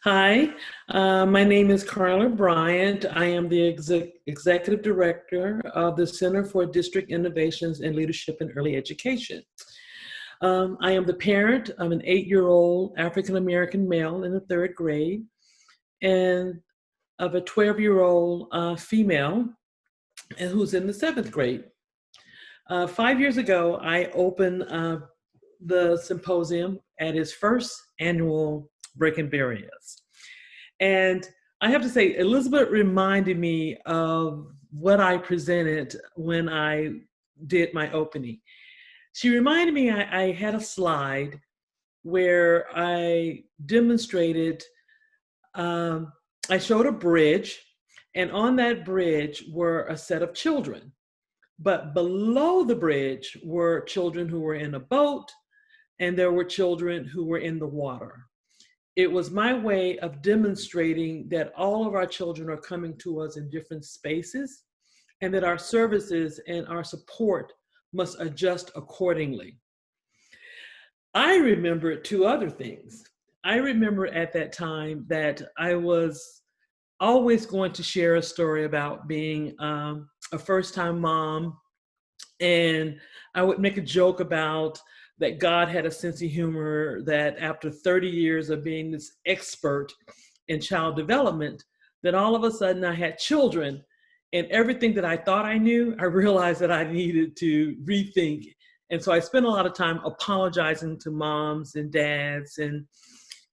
Hi, my name is Carla Bryant. I am the Executive Director of the Center for District Innovations in Leadership and Early Education. I am the parent of an 8-year-old African American male in the third grade and of a 12-year-old female who's in the seventh grade. 5 years ago, I opened the symposium at its first annual Breaking Barriers. And I have to say, Elizabeth reminded me of what I presented when I did my opening. She reminded me I had a slide where I demonstrated, I showed a bridge, and on that bridge were a set of children. But below the bridge were children who were in a boat, and there were children who were in the water. It was my way of demonstrating that all of our children are coming to us in different spaces and that our services and our support must adjust accordingly. I remember two other things. I remember at that time that I was always going to share a story about being a first-time mom, and I would make a joke about that God had a sense of humor, that after 30 years of being this expert in child development, that all of a sudden I had children, and everything that I thought I knew, I realized that I needed to rethink. And so I spent a lot of time apologizing to moms and dads and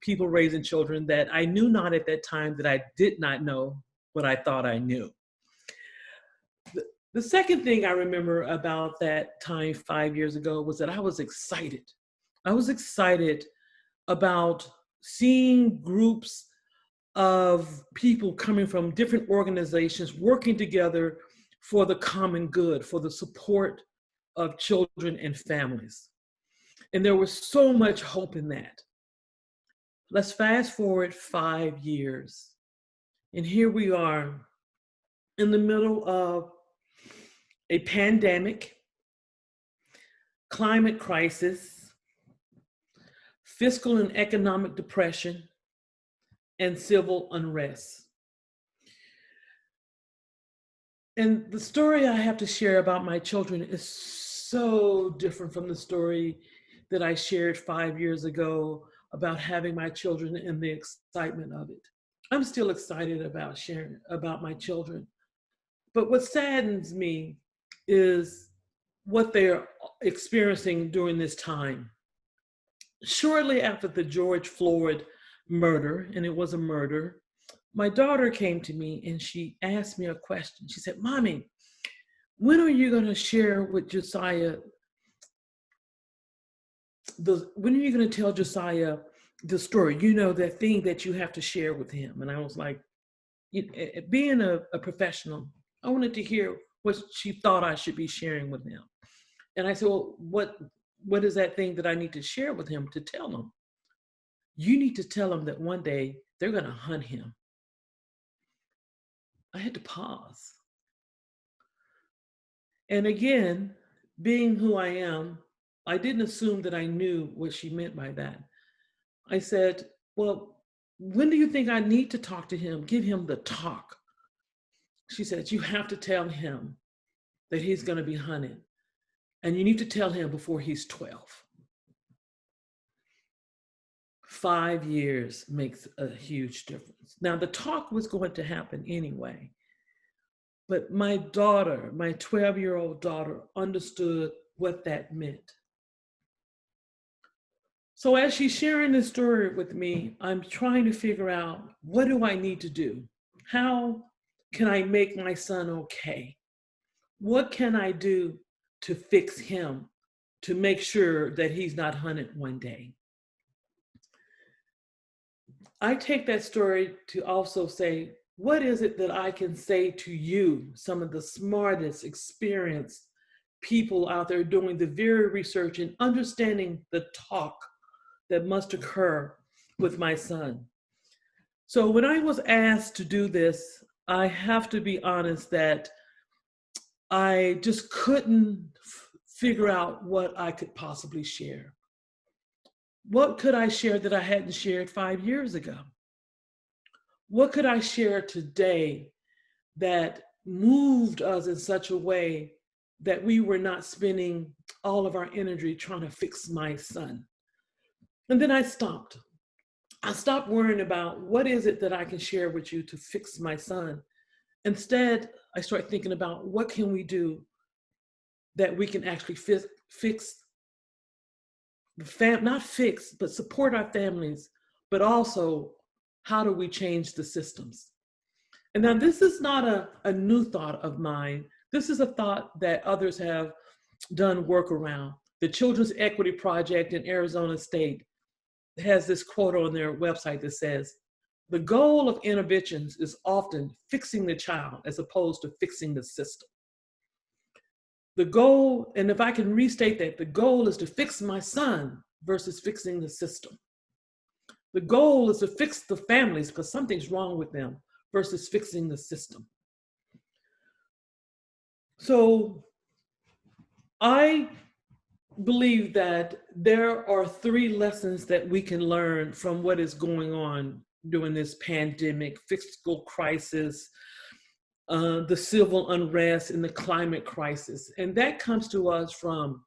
people raising children that I knew not at that time, that I did not know what I thought I knew. The second thing I remember about that time 5 years ago was that I was excited. I was excited about seeing groups of people coming from different organizations working together for the common good, for the support of children and families. And there was so much hope in that. Let's fast forward 5 years. And here we are in the middle of a pandemic, climate crisis, fiscal and economic depression, and civil unrest. And the story I have to share about my children is so different from the story that I shared 5 years ago about having my children and the excitement of it. I'm still excited about sharing about my children. But what saddens me is what they're experiencing during this time. Shortly after the George Floyd murder, and it was a murder, my daughter came to me and she asked me a question. She said, "Mommy, when are you going to share with Josiah, when are you going to tell Josiah the story? You know, that thing that you have to share with him." And I was like, being a professional, I wanted to hear what she thought I should be sharing with him. And I said, "Well, what is that thing that I need to share with him to tell him?" "You need to tell him that one day they're going to hunt him." I had to pause. And again, being who I am, I didn't assume that I knew what she meant by that. I said, "Well, when do you think I need to talk to him, give him the talk?" She said, "You have to tell him that he's going to be hunted. And you need to tell him before he's 12. 5 years makes a huge difference. Now, the talk was going to happen anyway, but my daughter, my 12-year-old daughter, understood what that meant. So as she's sharing this story with me, I'm trying to figure out, what do I need to do? How can I make my son okay? What can I do to fix him, to make sure that he's not hunted one day? I take that story to also say, what is it that I can say to you, some of the smartest, experienced people out there doing the very research and understanding the talk that must occur with my son? So when I was asked to do this, I have to be honest that I just couldn't figure out what I could possibly share. What could I share that I hadn't shared 5 years ago? what could I share today that moved us in such a way that we were not spending all of our energy trying to fix my son? And then I stopped. I stopped worrying about what is it that I can share with you to fix my son. Instead, I started thinking about what can we do that we can actually fix the not fix, but support our families, but also how do we change the systems? And now this is not a new thought of mine. This is a thought that others have done work around. The Children's Equity Project in Arizona State has this quote on their website that says, the goal of interventions is often fixing the child as opposed to fixing the system. The goal, and if I can restate that, the goal is to fix my son versus fixing the system. The goal is to fix the families because something's wrong with them versus fixing the system. So I believe that there are 3 lessons that we can learn from what is going on during this pandemic, fiscal crisis, the civil unrest, and the climate crisis. And that comes to us from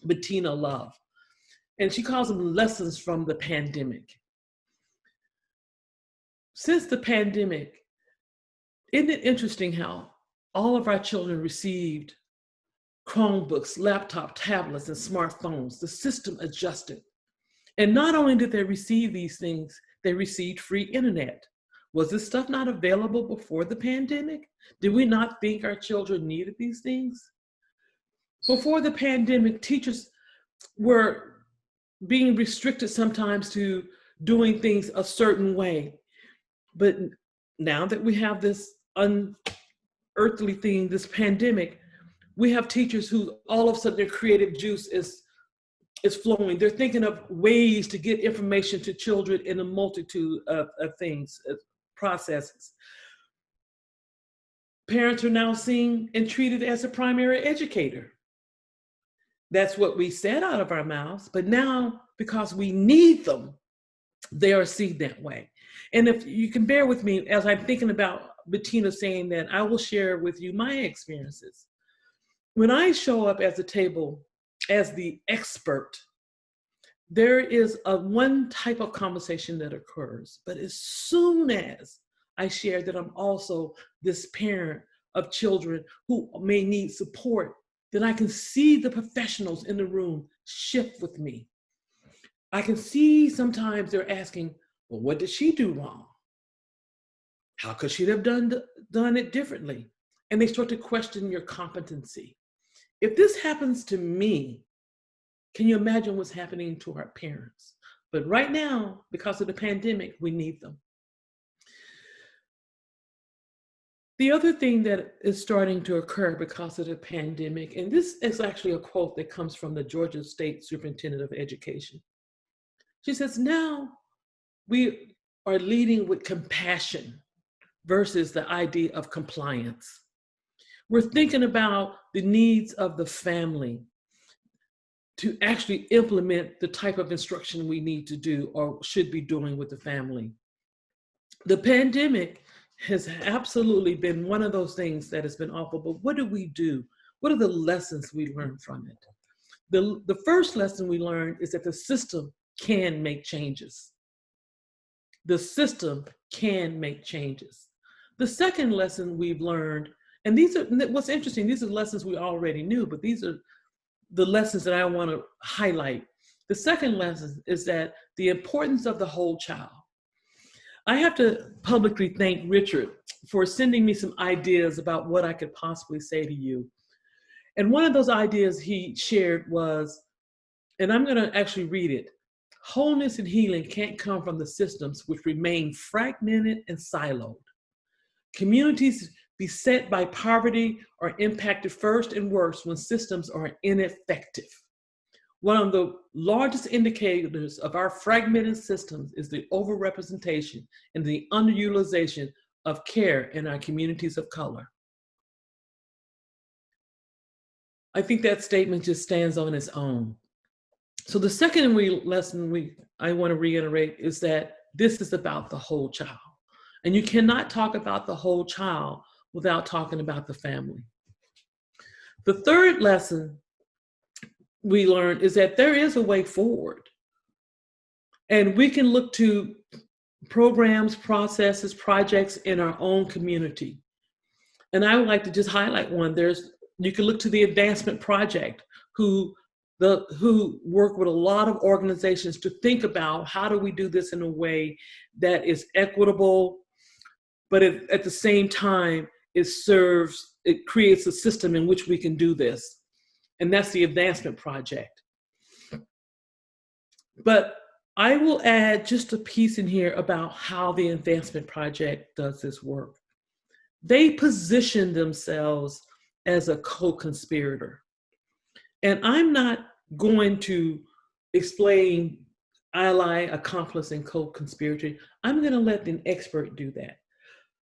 Bettina Love. And she calls them lessons from the pandemic. Since the pandemic, isn't it interesting how all of our children received Chromebooks, laptop, tablets, and smartphones? The system adjusted. And not only did they receive these things, they received free internet. Was this stuff not available before the pandemic? Did we not think our children needed these things? Before the pandemic, teachers were being restricted sometimes to doing things a certain way. But now that we have this unearthly thing, this pandemic, we have teachers who all of a sudden their creative juice is flowing. They're thinking of ways to get information to children in a multitude of things, processes. Parents are now seen and treated as a primary educator. That's what we said out of our mouths, but now because we need them, they are seen that way. And if you can bear with me as I'm thinking about Bettina saying that, I will share with you my experiences. When I show up at the table as the expert, there is one type of conversation that occurs. But as soon as I share that I'm also this parent of children who may need support, then I can see the professionals in the room shift with me. I can see sometimes they're asking, well, what did she do wrong? How could she have done it differently? And they start to question your competency. If this happens to me, can you imagine what's happening to our parents? But right now, because of the pandemic, we need them. The other thing that is starting to occur because of the pandemic, and this is actually a quote that comes from the Georgia State Superintendent of Education. She says, now we are leading with compassion versus the idea of compliance. We're thinking about the needs of the family to actually implement the type of instruction we need to do or should be doing with the family. The pandemic has absolutely been one of those things that has been awful, but what do we do? What are the lessons we learned from it? The first lesson we learned is that the system can make changes. The system can make changes. The second lesson we've learned, and these are, what's interesting, these are lessons we already knew, but these are the lessons that I want to highlight. The second lesson is that the importance of the whole child. I have to publicly thank Richard for sending me some ideas about what I could possibly say to you. And one of those ideas he shared was, and I'm going to actually read it, wholeness and healing can't come from the systems which remain fragmented and siloed. Communities beset by poverty are impacted first and worst when systems are ineffective. One of the largest indicators of our fragmented systems is the overrepresentation and the underutilization of care in our communities of color. I think that statement just stands on its own. So the second lesson I want to reiterate is that this is about the whole child. And you cannot talk about the whole child without talking about the family. The third lesson we learned is that there is a way forward. And we can look to programs, processes, projects in our own community. And I would like to just highlight one. You can look to the Advancement Project, who work with a lot of organizations to think about how do we do this in a way that is equitable, but at the same time, it creates a system in which we can do this. And that's the Advancement Project. But I will add just a piece in here about how the Advancement Project does this work. They position themselves as a co-conspirator. And I'm not going to explain ally, accomplice, and co-conspirator. I'm going to let an expert do that.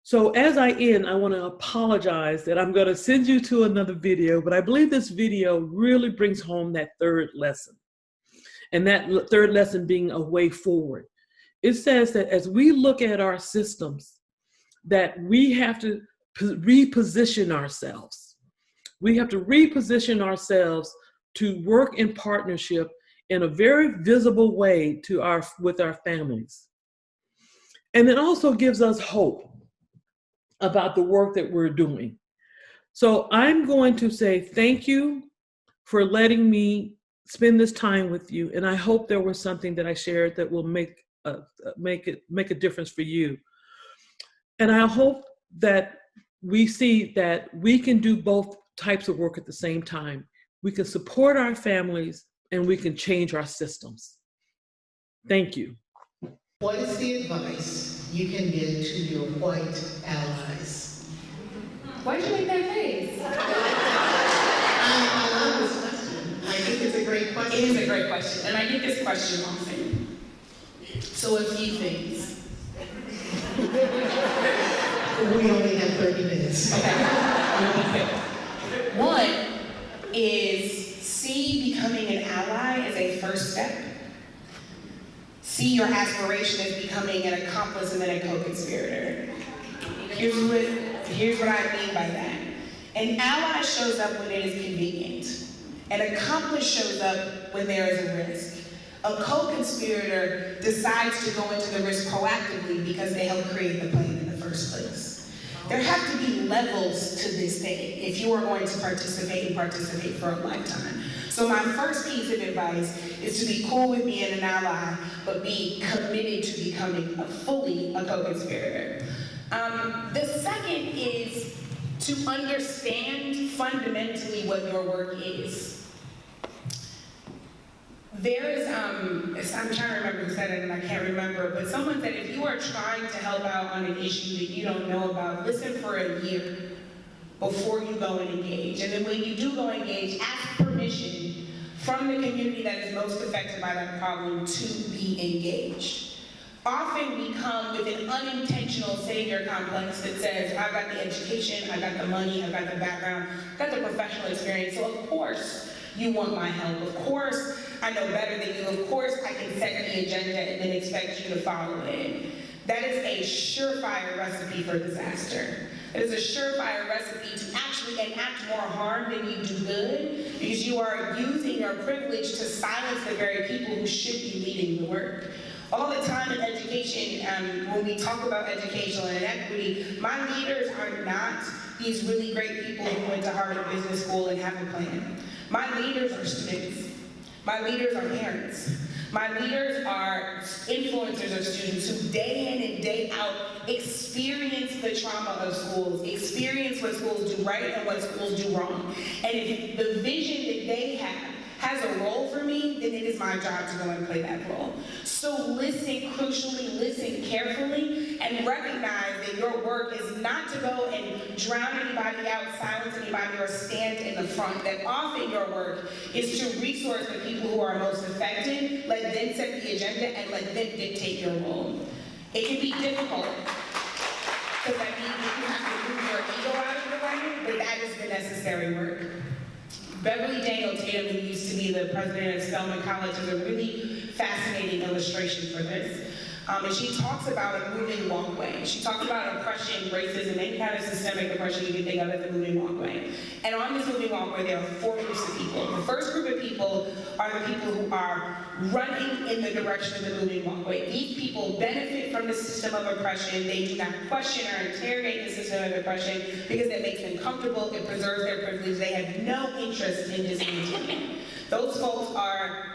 So as I end, I want to apologize that I'm going to send you to another video, but I believe this video really brings home that third lesson. And that third lesson being a way forward. It says that as we look at our systems, that we have to reposition ourselves. We have to reposition ourselves to work in partnership in a very visible way with our families. And it also gives us hope about the work that we're doing. So I'm going to say thank you for letting me spend this time with you, and I hope there was something that I shared that will make a difference for you. And I hope that we see that we can do both types of work at the same time. We can support our families and we can change our systems. Thank you. What is the advice you can give to your white allies? Why'd you make that face? I love this question. I think it's a great question. It is a great question, and I get this question often. So a few things. We only have 30 minutes. Okay. One is see becoming an ally as a first step. See your aspiration as becoming an accomplice and then a co-conspirator. Here's what I mean by that. An ally shows up when it is convenient. An accomplice shows up when there is a risk. A co-conspirator decides to go into the risk proactively because they helped create the plan in the first place. There have to be levels to this thing if you are going to participate for a lifetime. So my first piece of advice is to be cool with being an ally, but be committed to becoming fully a co-conspirator. The second is to understand fundamentally what your work is. There is, I'm trying to remember who said it and I can't remember, but someone said if you are trying to help out on an issue that you don't know about, listen for a year before you go and engage. And then when you do go engage, ask permission from the community that is most affected by that problem to be engaged. Often we come with an unintentional savior complex that says, I've got the education, I've got the money, I've got the background, I've got the professional experience, so of course you want my help. Of course I know better than you. Of course I can set the agenda and then expect you to follow it. That is a surefire recipe for disaster. It is a surefire recipe to actually enact more harm than you do good, because you are using your privilege to silence the very people who should be leading the work. All the time in education, when we talk about educational inequity, my leaders are not these really great people who went to Harvard Business School and have a plan. My leaders are students. My leaders are parents. My leaders are influencers of students who day in and day out experience the trauma of schools, experience what schools do right and what schools do wrong. And if the vision that they have has a role for me, then it is my job to go and play that role. So listen crucially, listen carefully, and recognize that your work is not to go and drown anybody out, silence anybody, or stand in the front. That often your work is to resource the people who are most affected, let them set the agenda, and let them dictate your role. It can be difficult, because that means you have to move your ego out of the way, but that is the necessary work. Beverly Daniel Tatum, who used to be the president of Spelman College, is a really fascinating illustration for this. And she talks about a moving walkway. walkway. She talks about oppression, racism, any kind of systemic oppression you can think of as the moving walkway. And on this moving walkway, there are 4 groups of people. The first group of people are the people who are running in the direction of the moving walkway. These people benefit from the system of oppression. They do not question or interrogate the system of oppression because it makes them comfortable, it preserves their privilege. They have no interest in dismantling. Those folks are,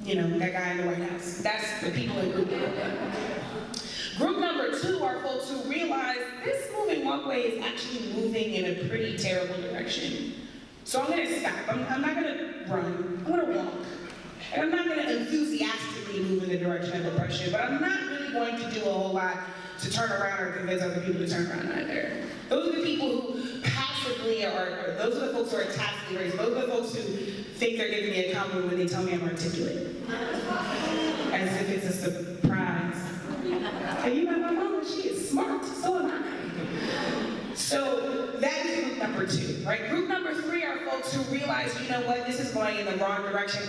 you know, that guy in the White House. That's the people in group number 1. Group number 2 are folks who realize this moving walkway is actually moving in a pretty terrible direction. So I'm gonna stop. I'm not gonna run, I'm gonna walk. And I'm not gonna enthusiastically move in the direction of oppression, but I'm not really going to do a whole lot to turn around or convince other people to turn around either. Those are the people who passively are, those are the folks who are tacitly raised. Those are the folks who think they're giving me a compliment when they tell me I'm articulate. As if it's a surprise. And you know my mama, she is smart, so am I. So that is group number 2, right? Group number 3 are folks who realize, you know what, this is going in the wrong direction.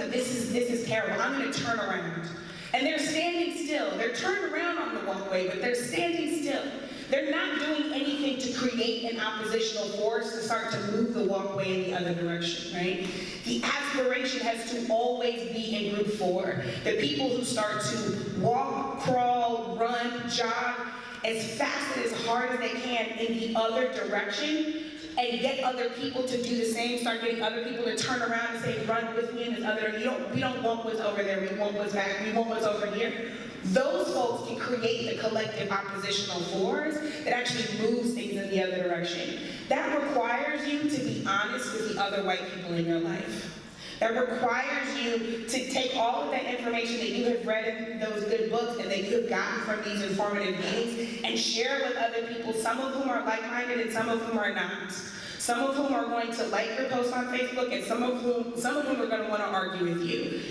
This is terrible, I'm gonna turn around. And they're standing still. They're turned around on the walkway, but they're standing still. They're not doing anything to create an oppositional force to start to move the walkway in the other direction, right? The aspiration has to always be in group 4. The people who start to walk, crawl, run, jog as fast and as hard as they can in the other direction and get other people to do the same, start getting other people to turn around and say, run with me in this other, we don't want what's over there, we want what's back, we want what's over here. Those folks can create the collective oppositional force that actually moves things in the other direction. That requires you to be honest with the other white people in your life. That requires you to take all of that information that you have read in those good books and that you have gotten from these informative meetings and share with other people, some of whom are like-minded and some of whom are not. Some of whom are going to like your post on Facebook and some of whom are going to want to argue with you.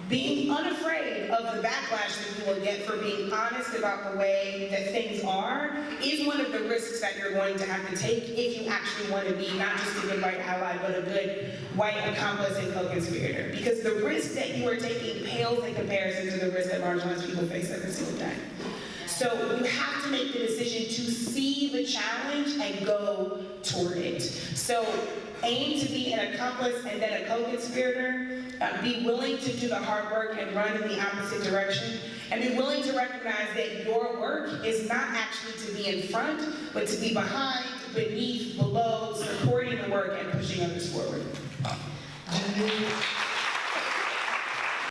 Being unafraid of the backlash that you will get for being honest about the way that things are is one of the risks that you're going to have to take if you actually want to be not just a good white ally, but a good white accomplice and co-conspirator. Because the risk that you are taking pales in comparison to the risk that marginalized people face every single day. So you have to make the decision to see the challenge and go toward it. So aim to be an accomplice and then a co-conspirator. Be willing to do the hard work and run in the opposite direction. And be willing to recognize that your work is not actually to be in front, but to be behind, beneath, below, supporting the work and pushing others forward.